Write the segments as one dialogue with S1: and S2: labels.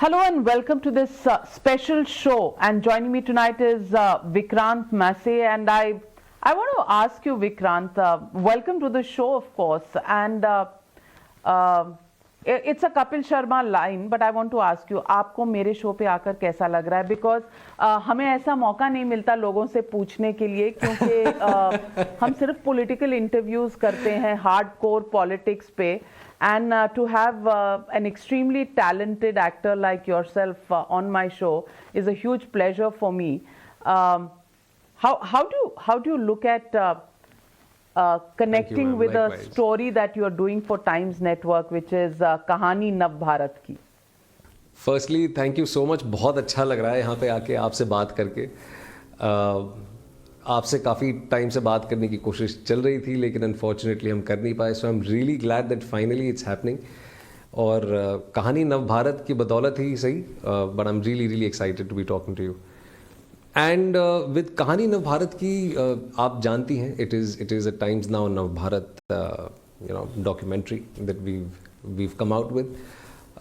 S1: Hello and welcome to this special show. And joining me tonight is Vikrant Massey. And I want to ask you, Vikrant, welcome to the show, of course. And it's a Kapil Sharma line, but I want to ask you, आपको मेरे show पे आकर कैसा लग रहा है? Because हमें ऐसा मौका नहीं मिलता लोगों से पूछने के लिए, क्योंकि हम सिर्फ political interviews करते हैं, hardcore politics पे. And to have an extremely talented actor like yourself on my show is a huge pleasure for me. How do you look at connecting with a story that you are doing for Times Network, which is कहानी नव भारत की?
S2: Firstly, thank you so much. बहुत अच्छा लग रहा है यहाँ पे आके आपसे बात करके. आपसे काफ़ी टाइम से बात करने की कोशिश चल रही थी, लेकिन अनफॉर्चुनेटली हम कर नहीं पाए. So I am really glad that finally it's happening. और कहानी नव भारत की बदौलत ही सही, but I am really excited to be talking to you. And with कहानी नव भारत की, आप जानती हैं, it is a Times Now Nav Bharat documentary that we've come out with.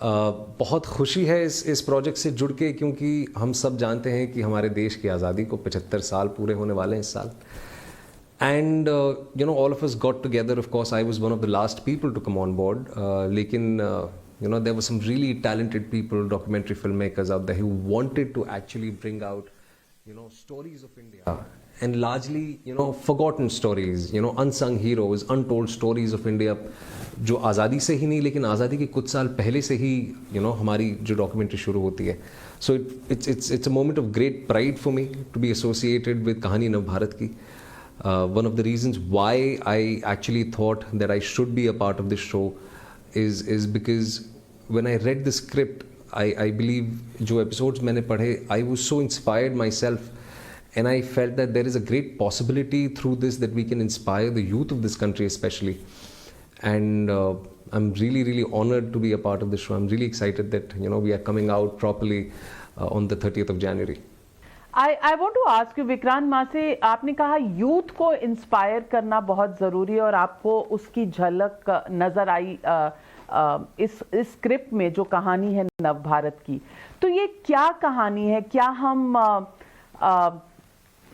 S2: बहुत खुशी है इस प्रोजेक्ट से जुड़ के, क्योंकि हम सब जानते हैं कि हमारे देश की आज़ादी को 75 साल पूरे होने वाले हैं इस साल. And all of us got together. Of course I was one of the last people to come on board, लेकिन there were some really talented people, documentary film makers out there who wanted to actually bring out stories of India, and largely forgotten stories, unsung heroes, untold stories of India, जो आज़ादी से ही नहीं, लेकिन आज़ादी के कुछ साल पहले से ही हमारी जो डॉक्यूमेंट्री शुरू होती है. सो it's a moment of great pride for me to be associated with कहानी नव भारत की. One of the reasons why I actually thought that I should be a part of this show is because when I read the script, I believe जो episodes मैंने पढ़े, I was so inspired myself, and I felt that there is a great possibility through this that we can inspire the youth of this country especially. And I'm really honored to be a part of the show. I'm really excited that we are coming out properly on the 30th of January.
S1: I want to ask you, Vikrant मासे, आपने कहा youth को inspire करना बहुत ज़रूरी है और आपको उसकी झलक नज़र आई इस स्क्रिप्ट में जो कहानी है नव भारत की. तो ये क्या कहानी है? क्या हम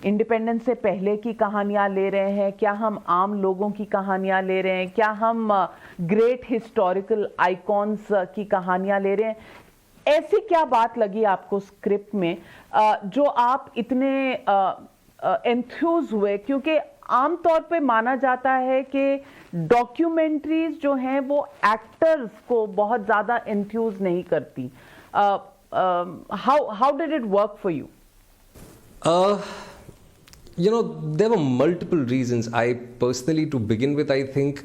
S1: इंडिपेंडेंस से पहले की कहानियां ले रहे हैं? क्या हम आम लोगों की कहानियां ले रहे हैं? क्या हम ग्रेट हिस्टोरिकल आइकॉन्स की कहानियां ले रहे हैं? ऐसी क्या बात लगी आपको स्क्रिप्ट में जो आप इतने एंथ्यूज हुए? क्योंकि आमतौर पे माना जाता है कि डॉक्यूमेंट्रीज जो हैं वो एक्टर्स को बहुत ज़्यादा एंथ्यूज नहीं करती. How did it work for you?
S2: there were multiple reasons. I personally, to begin with, I think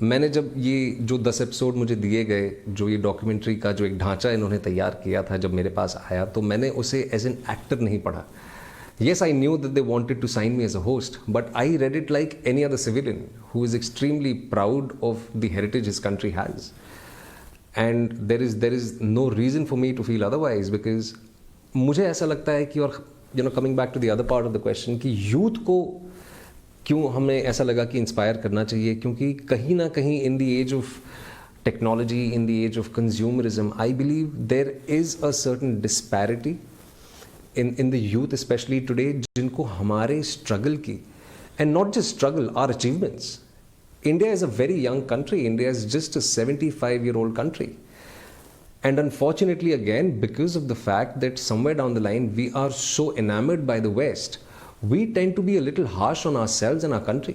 S2: मैंने जब ये जो 10 एपिसोड मुझे दिए गए, जो ये डॉक्यूमेंट्री का जो एक ढांचा इन्होंने तैयार किया था, जब मेरे पास आया, तो मैंने उसे एज एन एक्टर नहीं पढ़ा. Yes, I knew that they wanted to sign me as a host, but I read it like any other civilian who is extremely proud of the heritage his country has. And there is no reason for me to feel otherwise, because मुझे ऐसा लगता है कि, और coming back to the other part of the question, कि youth को क्यों हमें ऐसा लगा कि इंस्पायर करना चाहिए, क्योंकि कहीं ना कहीं in the age of technology, in the age of consumerism, I believe there is a certain disparity in the youth especially today, जिनको हमारे struggle की, and not just struggle, our achievements. India is a very young country. India is just a 75-year-old country. And unfortunately, again, because of the fact that somewhere down the line we are so enamored by the West, we tend to be a little harsh on ourselves and our country.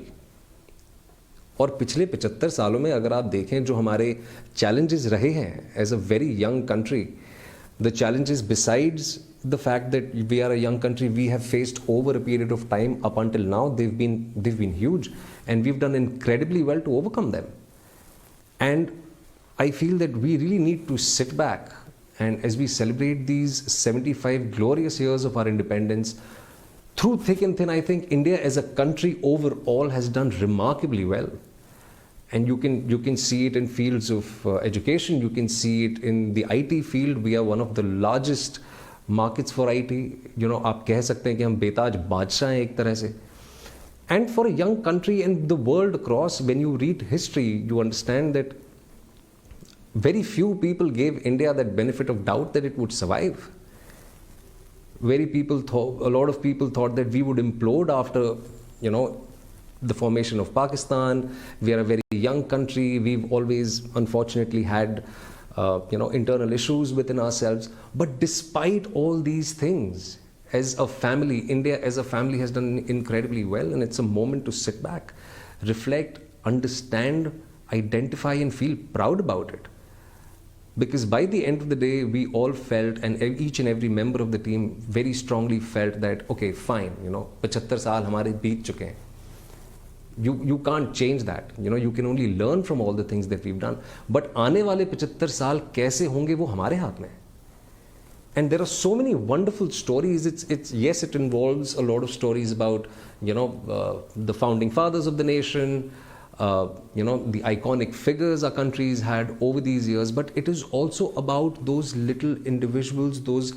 S2: और पिछले 75 सालों में अगर आप देखें जो हमारे challenges रहे हैं as a very young country, the challenges besides the fact that we are a young country, we have faced over a period of time up until now, they've been huge, and we've done incredibly well to overcome them. And I feel that we really need to sit back, and as we celebrate these 75 glorious years of our independence, through thick and thin, I think India as a country overall has done remarkably well. And you can see it in fields of education, you can see it in the IT field. We are one of the largest markets for IT. आप कह सकते हैं कि हम बेताज बादशाह हैं एक तरह से. And for a young country and the world across, when you read history, you understand that very few people gave India that benefit of doubt that it would survive. A lot of people thought that we would implode after, the formation of Pakistan. We are a very young country. We've always, unfortunately, had, internal issues within ourselves. But despite all these things, as a family, India as a family has done incredibly well, and it's a moment to sit back, reflect, understand, identify, and feel proud about it. Because by the end of the day, we all felt, and each and every member of the team very strongly felt that, okay, fine, 75 saal hamare beet chuke hain. You can't change that. You can only learn from all the things that we've done. But आने वाले 75 साल कैसे होंगे वो हमारे हाथ में है. And there are so many wonderful stories. Yes, it involves a lot of stories about, the founding fathers of the nation, the iconic figures our countries had over these years. But it is also about those little individuals, those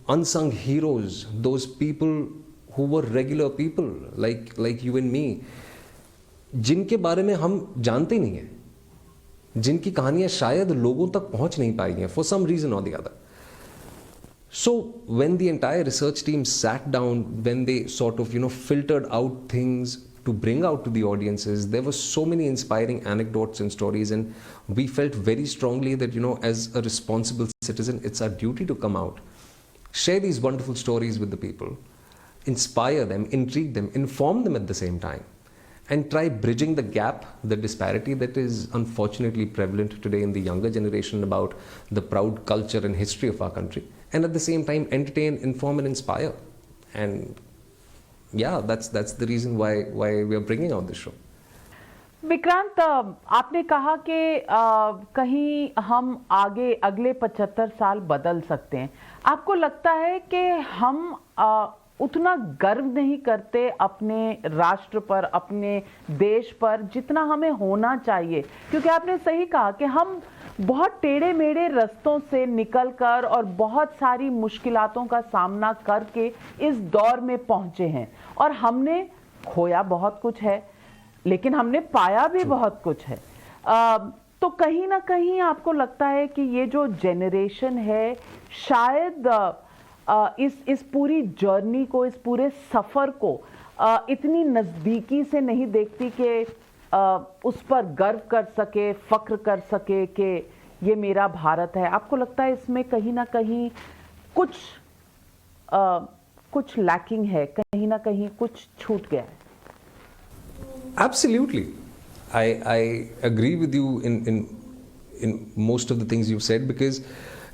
S2: unsung heroes, those people who were regular people like you and me, जिनके बारे में हम जानते नहीं हैं, जिनकी कहानियां शायद लोगों तक पहुंच नहीं पाई हैं for some reason or the other. So when the entire research team sat down, when they sort of filtered out things to bring out to the audiences, there were so many inspiring anecdotes and stories, and we felt very strongly that as a responsible citizen, it's our duty to come out, share these wonderful stories with the people, inspire them, intrigue them, inform them at the same time, and try bridging the gap, the disparity that is unfortunately prevalent today in the younger generation about the proud culture and history of our country, and at the same time entertain, inform, and inspire. And yeah, that's the reason why we are bringing out this show.
S1: Vikrant, आपने कहा कि कहीं हम आगे अगले 75 साल बदल सकते हैं. आपको लगता है कि हम उतना गर्व नहीं करते अपने राष्ट्र पर, अपने देश पर, जितना हमें होना चाहिए? क्योंकि आपने सही कहा कि हम बहुत टेढ़े मेढ़े रास्तों से निकलकर और बहुत सारी मुश्किलातों का सामना करके इस दौर में पहुंचे हैं, और हमने खोया बहुत कुछ है, लेकिन हमने पाया भी बहुत कुछ है. तो कहीं ना कहीं आपको लगता है कि ये जो जेनरेशन है शायद इस पूरी जर्नी को, इस पूरे सफर को इतनी नजदीकी से नहीं देखती कि उस पर गर्व कर सके, फख्र कर सके कि ये मेरा भारत है? आपको लगता है इसमें कहीं ना कहीं कुछ लैकिंग है, कहीं ना कहीं कुछ छूट गया है?
S2: Absolutely. I agree with you in most of the things you've said, because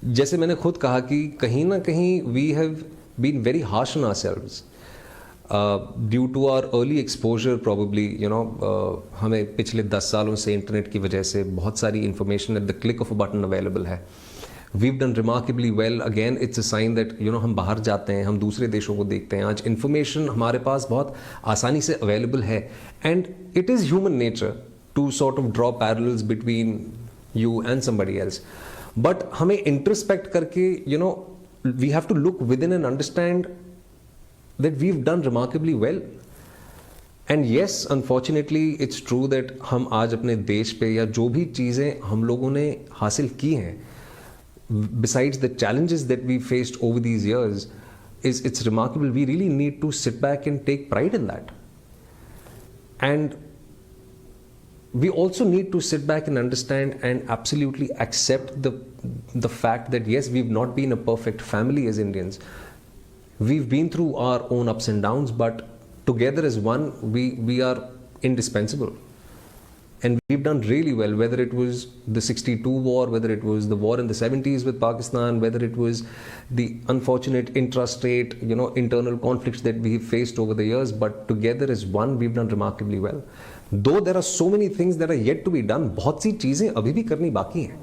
S2: जैसे मैंने खुद कहा कि कहीं ना कहीं we have been very harsh on ourselves due to our early exposure probably, हमें पिछले 10 सालों से इंटरनेट की वजह से बहुत सारी information at the click of a button available है. We've done remarkably well. Again, it's a sign that हम बाहर जाते हैं, हम दूसरे देशों को देखते हैं. आज information हमारे पास बहुत आसानी से available है, and it is human nature to sort of draw parallels between you and somebody else. But हमें introspect करके, we have to look within and understand that we've done remarkably well. And yes, unfortunately, it's true that हम आज अपने देश पे या जो भी चीज़ें हम लोगों ने हासिल की हैं, besides the challenges that we faced over these years, it's remarkable. We really need to sit back and take pride in that. And we also need to sit back and understand and absolutely accept the fact that yes, we've not been a perfect family as Indians. We've been through our own ups and downs, but together as one, we are indispensable. And we've done really well, whether it was the 62 war, whether it was the war in the 70s with Pakistan, whether it was the unfortunate intrastate, internal conflicts that we faced over the years, but together as one, we've done remarkably well. Though there are so many things that are yet to be done, बहुत सी चीजें अभी भी करनी बाकी हैं.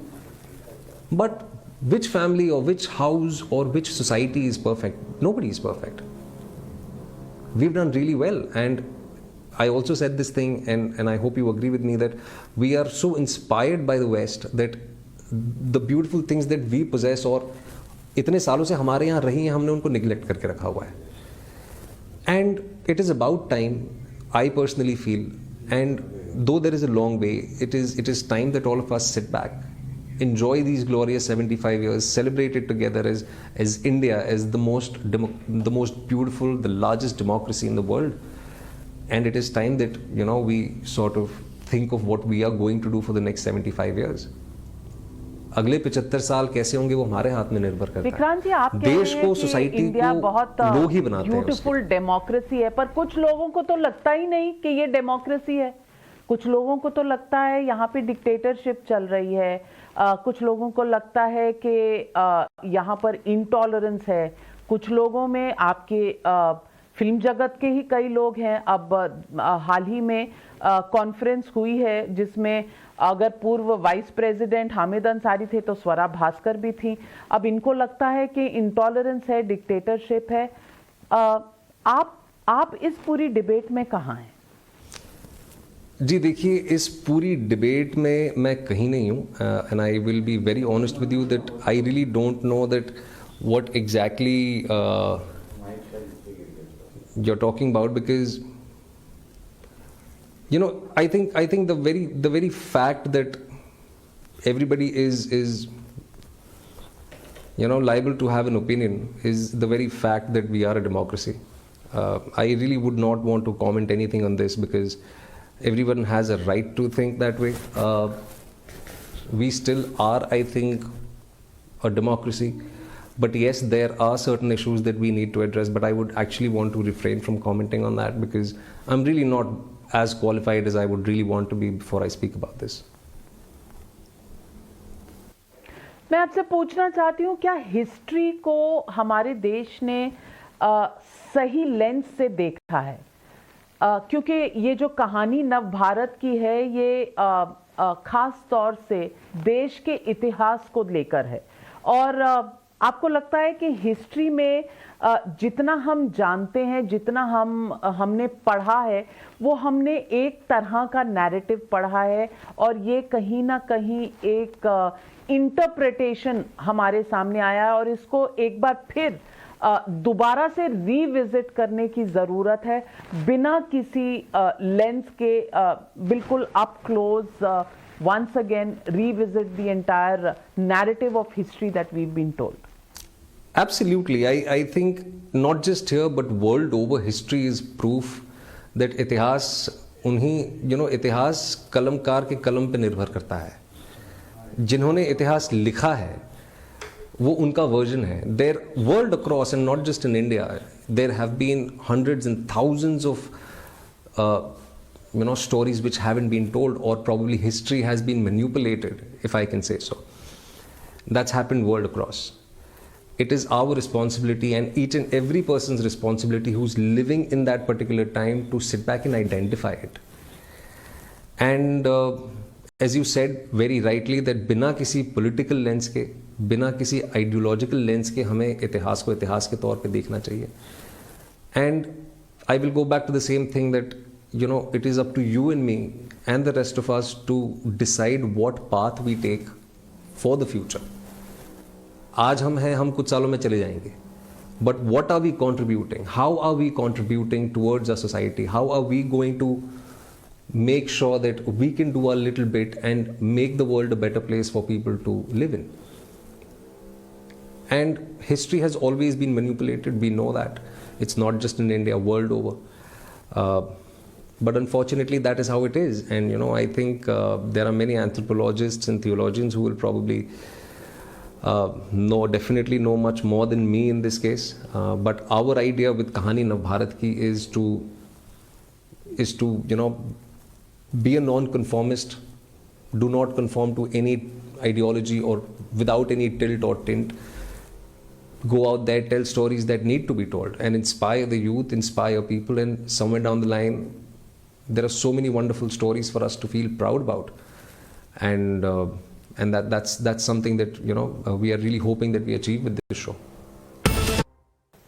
S2: But which family or which house or which society is perfect? Nobody is perfect. We've done really well, and I also said this thing, and I hope you agree with me, that we are so inspired by the West that the beautiful things that we possess और इतने सालों से हमारे यहाँ रही हैं, हमने उनको neglect करके रखा हुआ है. And it is about time, I personally feel, and though there is a long way, it is time that all of us sit back enjoy these glorious 75 years, celebrate it together as India, as the most beautiful, the largest democracy in the world. And it is time that, you know, we sort of think of what we are going to do for the next 75 years. अगले 75 साल कैसे होंगे वो हमारे हाथ में निर्भर करता है।
S1: विक्रांत जी, आप
S2: देश को, सोसाइटी
S1: इंडिया
S2: को
S1: बहुत
S2: लोग ही बनाते हैं।
S1: ब्यूटीफुल डेमोक्रेसी है, पर कुछ लोगों को तो लगता ही नहीं कि ये डेमोक्रेसी है। कुछ लोगों को तो लगता है यहाँ पे डिक्टेटरशिप चल रही है। कुछ लोगों को लगता है कि यहाँ पर इंटॉलरेंस है। कुछ लोगों में आपके फिल्म जगत के ही कई लोग हैं। अब हाल ही में कॉन्फ्रेंस हुई है जिसमें अगर पूर्व वाइस प्रेसिडेंट हामिद अंसारी थे तो स्वरा भास्कर भी थी। अब इनको लगता है कि इंटॉलरेंस है, डिक्टेटरशिप है। आप इस पूरी डिबेट में कहाँ हैं?
S2: जी देखिए, इस पूरी डिबेट में मैं कहीं नहीं हूँ, and I will be very honest with you that I really don't know that what exactly you're talking about, because you know, I think the very fact that everybody is you know liable to have an opinion is the very fact that we are a democracy. I really would not want to comment anything on this because everyone has a right to think that way. We still are, I think, a democracy. But yes, there are certain issues that we need to address, but I would actually want to refrain from commenting on that because I'm really not as qualified as I would really want to be before I speak about this.
S1: मैं आपसे पूछना चाहती हूँ, क्या history को हमारे देश ने सही लेंस से देखा है? क्योंकि ये जो कहानी नव भारत की है ये खास तौर से देश के इतिहास को लेकर है। और आपको लगता है कि हिस्ट्री में जितना हम जानते हैं, जितना हमने पढ़ा है, वो हमने एक तरह का नैरेटिव पढ़ा है और ये कहीं ना कहीं एक इंटरप्रिटेशन हमारे सामने आया है और इसको एक बार फिर दोबारा से रीविजिट करने की ज़रूरत है बिना किसी लेंस के, बिल्कुल up close, once again revisit the entire narrative of history that we've been told.
S2: Absolutely. I think not just here but world over history is proof that इतिहास इतिहास कलमकार के कलम पे निर्भर करता है। जिन्होंने इतिहास लिखा है वो उनका वर्जन है। There world across and not just in India, there have been hundreds and thousands of stories which haven't been told, or probably history has been manipulated, if I can say so. That's happened world across. It is our responsibility and each and every person's responsibility who's living in that particular time to sit back and identify it. And as you said very rightly that बिना किसी political lens के, बिना किसी ideological lens के हमें इतिहास को इतिहास के तौर पे देखना चाहिए. And I will go back to the same thing that it is up to you and me and the rest of us to decide what path we take for the future. आज हम हैं, हम कुछ सालों में चले जाएंगे. But what are we contributing? How are we contributing towards our society? How are we going to make sure that we can do our little bit and make the world a better place for people to live in? And history has always been manipulated. We know that. It's not just in India, world over. But unfortunately, that is how it is. And I think there are many anthropologists and theologians who will probably definitely know much more than me in this case. But our idea with Kahani Nav Bharat ki is to be a non-conformist. Do not conform to any ideology or without any tilt or tint. Go out there, tell stories that need to be told and inspire the youth, inspire people, and somewhere down the line there are so many wonderful stories for us to feel proud about, and that's something that we are really hoping that we achieve with this show.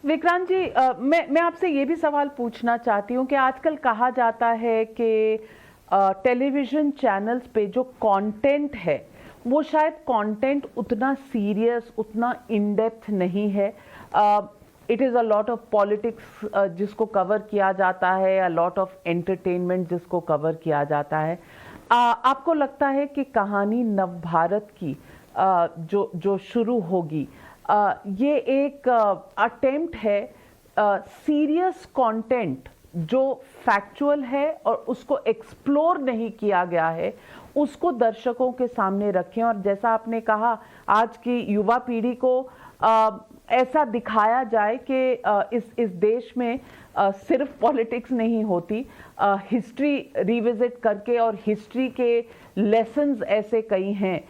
S1: Vikrant जी, मैं आपसे ये भी सवाल पूछना चाहती हूँ कि आजकल कहा जाता है कि टेलीविजन चैनल्स पे जो कंटेंट है वो शायद कंटेंट उतना सीरियस, उतना इन डेप्थ नहीं है. It is a lot of politics जिसको कवर किया जाता है, अ लॉट ऑफ एंटरटेनमेंट जिसको कवर किया जाता है. आपको लगता है कि कहानी नव भारत की जो शुरू होगी, ये एक अटेम्प्ट है सीरियस कंटेंट जो फैक्चुअल है और उसको एक्सप्लोर नहीं किया गया है, उसको दर्शकों के सामने रखें। और जैसा आपने कहा, आज की युवा पीढ़ी को ऐसा दिखाया जाए कि इस देश में सिर्फ पॉलिटिक्स नहीं होती, हिस्ट्री रिविजिट करके, और हिस्ट्री के लेसन्स ऐसे कई हैं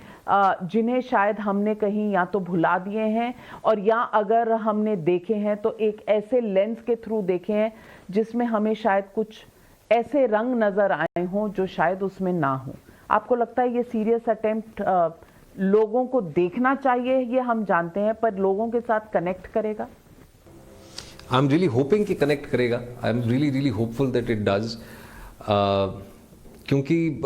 S1: जिन्हें शायद हमने कहीं या तो भुला दिए हैं, और या अगर हमने देखे हैं तो एक ऐसे लेंस के थ्रू देखे हैं जिसमें हमें शायद कुछ ऐसे रंग नजर आए हों जो शायद उसमें ना हो। आपको लगता है ये सीरियस अटेम्प्ट लोगों को देखना चाहिए, ये हम जानते हैं, पर लोगों के साथ कनेक्ट करेगा?
S2: आई एम रियली होपिंग कि कनेक्ट करेगा। आई am really really hopeful that it does, क्योंकि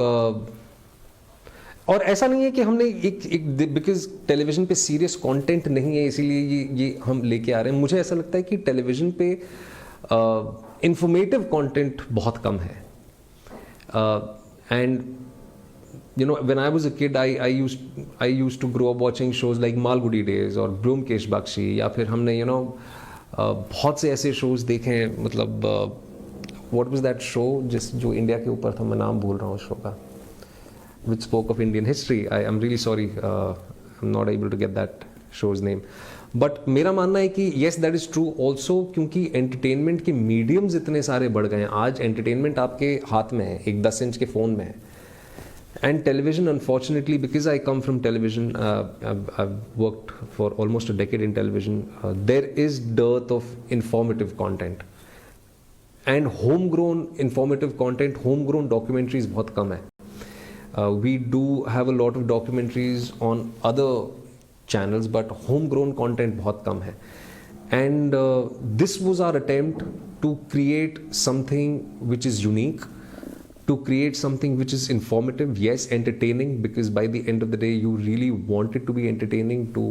S2: और ऐसा नहीं है कि हमने एक बिकॉज टेलीविजन पे सीरियस कंटेंट नहीं है इसीलिए ये हम लेके आ रहे हैं। मुझे ऐसा लगता है कि टेलीविजन पे इंफॉर्मेटिव कंटेंट बहुत कम है। And you know, when I was a kid, I used to grow up watching shows like Malgudi Days और ब्योमकेश बख्शी, या फिर हमने बहुत से ऐसे shows देखे हैं। मतलब what was that show जो इंडिया के ऊपर था, मैं नाम भूल रहा हूँ उस शो का, which spoke of Indian history. I'm really sorry, I'm not able to get that show's name. But मेरा मानना है कि yes, that is true also, क्योंकि entertainment के mediums इतने सारे बढ़ गए हैं। आज entertainment आपके हाथ में है, एक 10 इंच के फ़ोन में है। And television, unfortunately, because I come from television, I've worked for almost a decade in television, there is dearth of informative content. And homegrown informative content, homegrown documentaries बहुत कम है. We do have a lot of documentaries on other channels, but homegrown content बहुत कम है. And this was our attempt to create something which is unique, to create something which is informative, yes, entertaining, because by the end of the day you really want it to be entertaining, to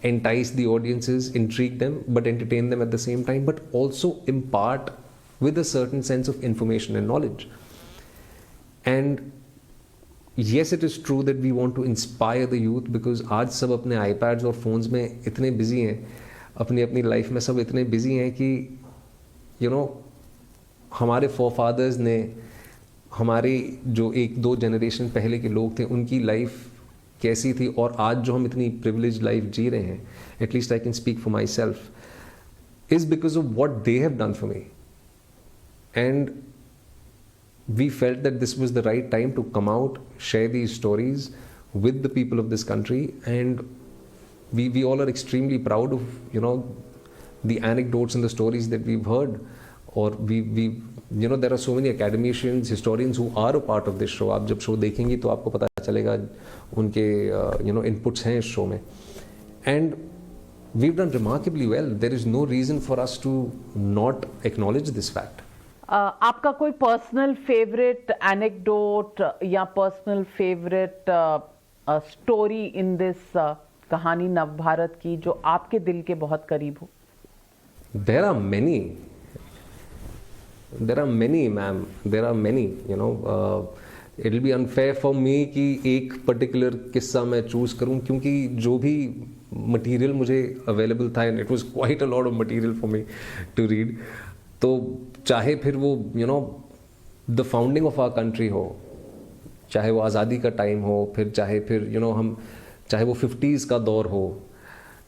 S2: entice the audiences, intrigue them, but entertain them at the same time, but also impart with a certain sense of information and knowledge. And yes, it is true that we want to inspire the youth, because आज सब अपने iPads और phones में इतने busy हैं, अपनी life में सब इतने busy हैं कि you know, हमारे forefathers ने, हमारे जो 1-2 जनरेशन पहले के लोग थे, उनकी लाइफ कैसी थी, और आज जो हम इतनी प्रिविलेज लाइफ जी रहे हैं, at least I can speak for myself, is because of what they have done for me. And we felt that this was the right time to come out, share these stories with the people of this country. And we all are extremely proud of, you know, the anecdotes and the stories that we've heard, or we you know, there are so many academicians, historians who are a part of this show. आप जब show देखेंगी तो आपको पता चलेगा उनके you know, inputs हैं इस शो में. And we've done remarkably well. There is no reason for us to not acknowledge this fact.
S1: आपका कोई पर्सनल फेवरेट एनेक्डोट या personal favourite story in this कहानी नवभारत की जो आपके दिल के बहुत करीब हो?
S2: There are many. There are many, ma'am. There are many. You know, it'll be unfair for me कि एक particular किस्सा मैं choose करूं, क्योंकि जो भी material मुझे available था, and it was quite a lot of material for me to read. तो चाहे फिर वो you know the founding of our country हो, चाहे वो आज़ादी का टाइम हो, फिर चाहे फिर you know हम चाहे वो 50s का दौर हो,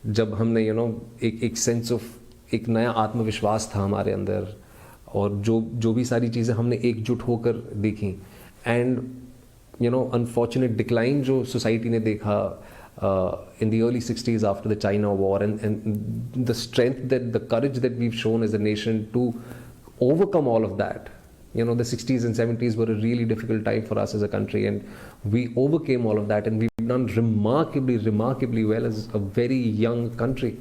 S2: जब हमने you know एक सेंस ऑफ एक नया आत्मविश्वास था हमारे अंदर, और जो भी सारी चीज़ें हमने एकजुट होकर देखी. And you know unfortunate decline जो सोसाइटी ने देखा in the early 60s after the China war, and the strength that the courage that we've shown as a nation to overcome all of that. You know, the 60s and 70s were a really difficult time for us as a country, and we overcame all of that, and we've done remarkably well as a very young country.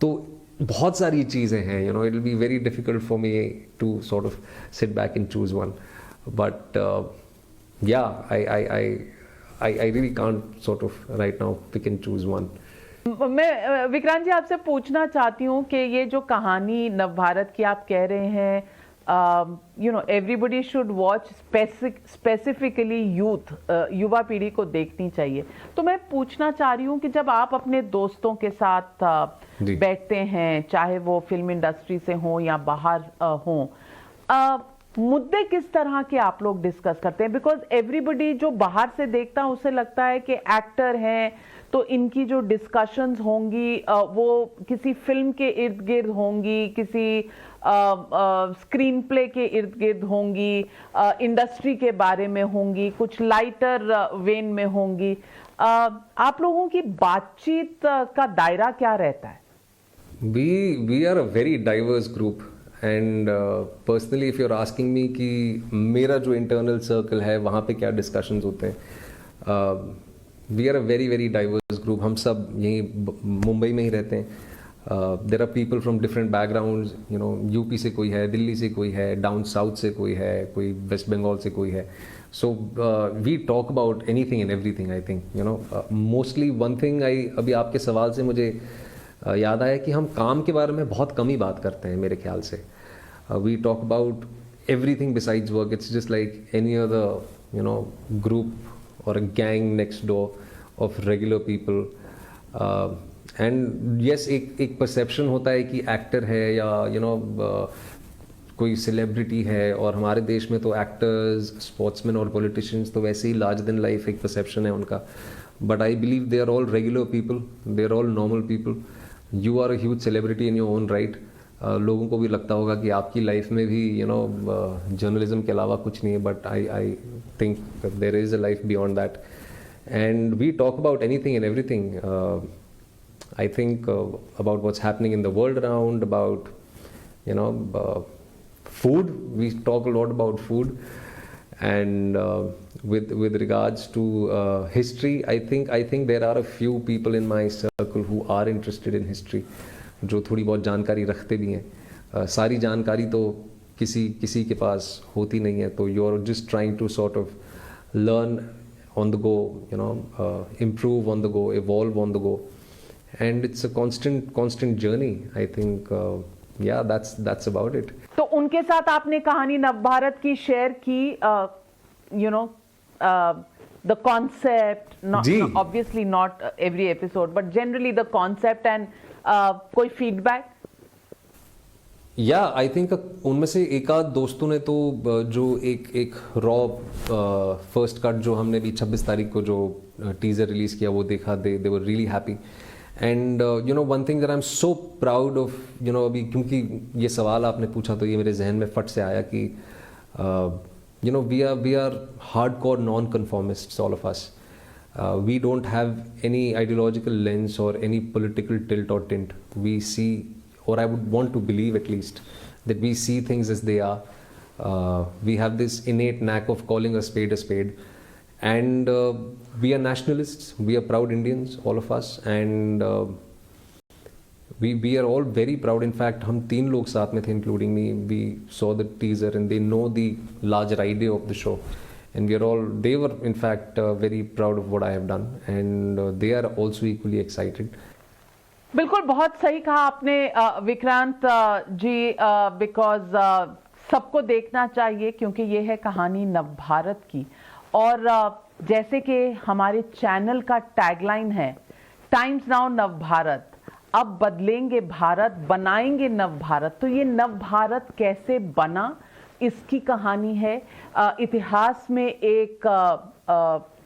S2: तो बहुत सारी चीज़ें हैं, you know, it'll be very difficult for me to sort of sit back and choose one, but yeah, I really can't sort of right now pick and choose one.
S1: मैं विक्रांत जी आपसे पूछना चाहती हूँ कि ये जो कहानी नवभारत की आप कह रहे हैं, everybody should watch, specifically youth, युवा पीढ़ी को देखनी चाहिए। तो मैं पूछना चाह रही हूँ कि जब आप अपने दोस्तों के साथ बैठते हैं, चाहे वो फिल्म इंडस्ट्री से हो या बाहर हो, मुद्दे किस तरह के आप लोग डिस्कस करते हैं? बिकॉज एवरीबडी जो बाहर से देखता है उसे लगता है कि एक्टर हैं तो इनकी जो डिस्कशंस होंगी वो किसी फिल्म के इर्द गिर्द होंगी, किसी स्क्रीन प्ले के इर्द गिर्द होंगी, इंडस्ट्री के बारे में होंगी, कुछ लाइटर वेन में होंगी। आप लोगों की बातचीत का दायरा क्या रहता है?
S2: We are a very diverse group and personally if you're asking me कि मेरा जो internal circle है वहाँ पे क्या discussions होते हैं, we are a very very diverse group. हम सब यहीं मुंबई में ही रहते हैं. There are people from different backgrounds, UP से कोई है, दिल्ली से कोई है, डाउन साउथ से कोई है, कोई वेस्ट बंगाल से कोई है. So we talk about anything and everything. I think mostly one thing अभी आपके सवाल से मुझे याद आया कि हम काम के बारे में बहुत कम ही बात करते हैं मेरे ख्याल से. We talk about everything besides work. It's just like any other group or a gang next door of regular people. And yes एक परसेप्शन होता है कि एक्टर है या कोई सेलिब्रिटी है, और हमारे देश में तो एक्टर्स, स्पोर्ट्समैन और पॉलिटिशियंस तो वैसे ही लार्ज देन लाइफ एक परसेप्शन है उनका. But I believe they are all regular people, they are all normal people. You are a huge celebrity in your own right. लोगों को भी लगता होगा कि आपकी लाइफ में भी जर्नलिज्म के अलावा कुछ नहीं है, but I think there is a life beyond that. And we talk about anything and everything. I think about what's happening in the world around, about food. We talk a lot about food, and with regards to history, I think there are a few people in my circle who are interested in history, जो थोड़ी बहुत जानकारी रखते भी हैं. सारी जानकारी तो किसी के पास होती नहीं है, तो you're just trying to sort of learn on the go, improve on the go, evolve on the go. And it's a constant journey. I think that's about it.
S1: तो उनके साथ आपने कहानी नवभारत की शेयर की, the concept, obviously not every episode, but generally the concept, and कोई feedback?
S2: I think उनमें से एक आध दोस्तों ने तो जो एक रॉ फर्स्ट कट जो हमने भी 26 तारीख को जो टीजर रिलीज किया वो देखा. They were really happy. And one thing that I am so proud of, अभी क्योंकि ये सवाल आपने पूछा तो ये मेरे जहन में फट से आया कि we are hardcore non conformists, all of us. We don't have any ideological lens or any political tilt or tint. We see, or I would want to believe at least, that we see things as they are. We have this innate knack of calling a spade. And we are nationalists, we are proud Indians, all of us, and we are all very proud. In fact, हम 3 लोग साथ में थे, including me. We saw the teaser and they know the larger idea of the show. And they were in fact very proud of what I have done, and they are also equally excited.
S1: बिल्कुल, बहुत सही कहा आपने विक्रांत जी, because सबको देखना चाहिए क्योंकि ये है कहानी नवभारत की. और जैसे कि हमारे चैनल का टैगलाइन है, टाइम्स नाउ नवभारत, अब बदलेंगे भारत, बनाएंगे नवभारत. तो ये नवभारत कैसे बना, इसकी कहानी है. इतिहास में एक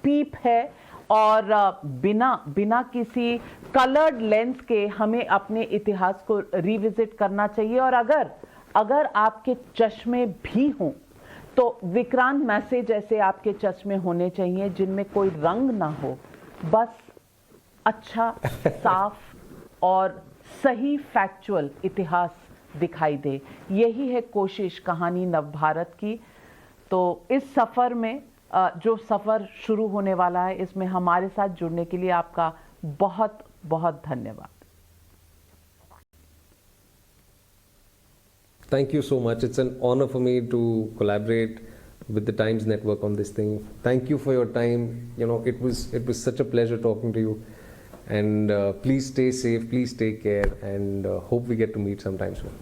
S1: पीप है, और बिना किसी कलर्ड लेंस के हमें अपने इतिहास को रिविजिट करना चाहिए. और अगर आपके चश्मे भी हों तो विक्रांत मैसेज ऐसे आपके चश्मे होने चाहिए जिनमें कोई रंग ना हो, बस अच्छा साफ और सही फैक्चुअल इतिहास दिखाई दे. यही है कोशिश कहानी नवभारत की. तो इस सफ़र में जो सफ़र शुरू होने वाला है, इसमें हमारे साथ जुड़ने के लिए आपका बहुत बहुत धन्यवाद.
S2: Thank you so much. It's an honor for me to collaborate with the Times Network on this thing. Thank you for your time. It was such a pleasure talking to you. And please stay safe, please take care, and hope we get to meet sometime soon.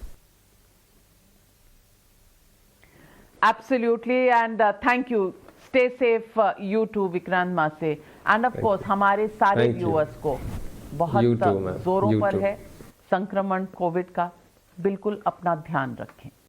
S1: Absolutely, and thank you. Stay safe, you too, Vikrant Masse. And of course, हमारे सारे
S2: Thank you.
S1: Viewers को बहुत
S2: You too, ma'am.
S1: जोरों
S2: You
S1: पर
S2: too.
S1: है संक्रमण Covid का, बिल्कुल अपना ध्यान रखें।